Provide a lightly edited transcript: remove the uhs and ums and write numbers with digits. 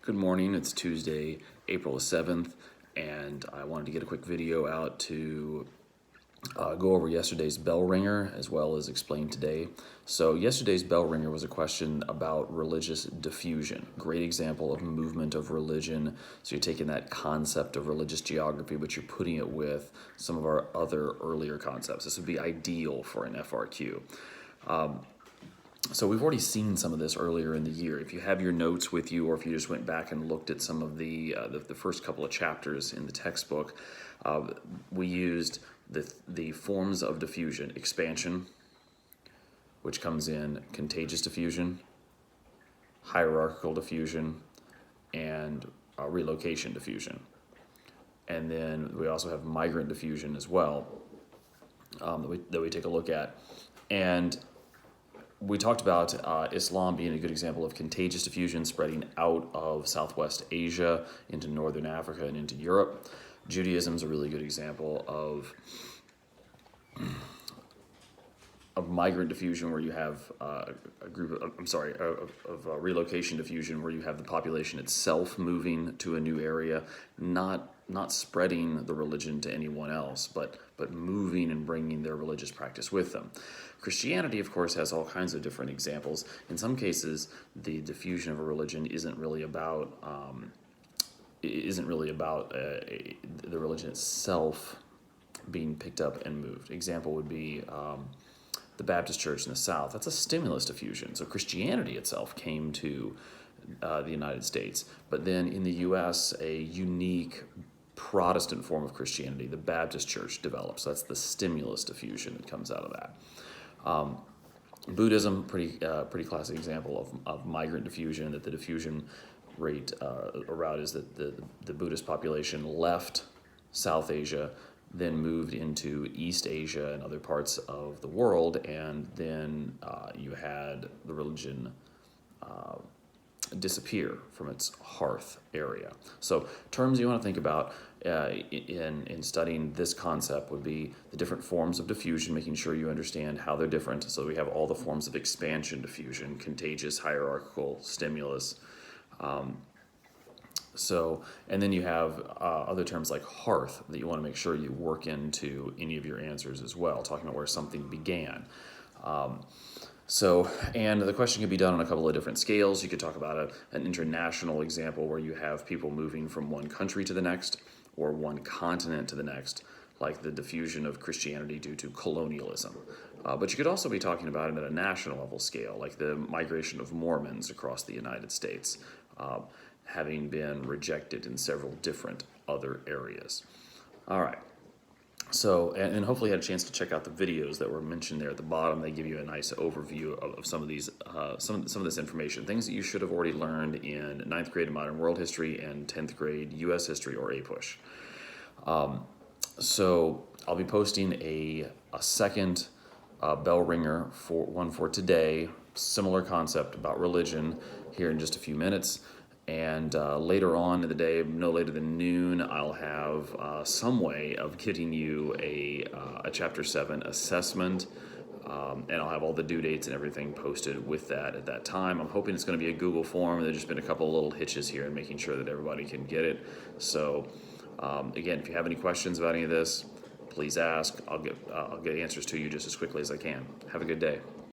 Good morning, it's Tuesday, April 7th, and I wanted to get a quick video out to go over yesterday's bell ringer as well as explain today. So yesterday's bell ringer was a question about religious diffusion. Great example of movement of religion. So you're taking that concept of religious geography, but you're putting it with some of our other earlier concepts. This would be ideal for an FRQ. So we've already seen some of this earlier in the year. If you have your notes with you, or if you just went back and looked at some of the first couple of chapters in the textbook, we used the forms of diffusion: expansion, which comes in contagious diffusion, hierarchical diffusion, and relocation diffusion. And then we also have migrant diffusion as well, that we take a look at. And we talked about Islam being a good example of contagious diffusion, spreading out of Southwest Asia into Northern Africa and into Europe. Judaism is a really good example of migrant diffusion, where you have relocation diffusion, where you have the population itself moving to a new area, not spreading the religion to anyone else, but moving and bringing their religious practice with them. Christianity, of course, has all kinds of different examples. In some cases, the diffusion of a religion isn't really about the religion itself being picked up and moved. Example would be the Baptist Church in the South. That's a stimulus diffusion. So Christianity itself came to the United States, but then in the U.S., a unique Protestant form of Christianity, the Baptist Church, develops. So that's the stimulus diffusion that comes out of that. Buddhism, pretty classic example of migrant diffusion. That the diffusion rate route is that the Buddhist population left South Asia, then moved into East Asia and other parts of the world, and then you had the religion disappear from its hearth area. So terms you want to think about in studying this concept would be the different forms of diffusion, making sure you understand how they're different. So we have all the forms of expansion diffusion: contagious, hierarchical, stimulus. And then you have other terms like hearth that you want to make sure you work into any of your answers as well, talking about where something began. And the question can be done on a couple of different scales. You could talk about an international example where you have people moving from one country to the next, or one continent to the next, like the diffusion of Christianity due to colonialism. But you could also be talking about it at a national level scale, like the migration of Mormons across the United States, having been rejected in several different other areas. All right. So, and hopefully you had a chance to check out the videos that were mentioned there at the bottom. They give you a nice overview of some of these, some of this information, things that you should have already learned in 9th grade Modern World History and 10th grade U.S. History, or APUSH. So I'll be posting a second bell ringer for today, similar concept about religion, here in just a few minutes. And later on in the day, no later than noon, I'll have some way of getting you a Chapter 7 assessment, and I'll have all the due dates and everything posted with that at that time. I'm hoping it's going to be a Google form. There's just been a couple of little hitches here in making sure that everybody can get it. So again, if you have any questions about any of this, please ask. I'll get answers to you just as quickly as I can. Have a good day.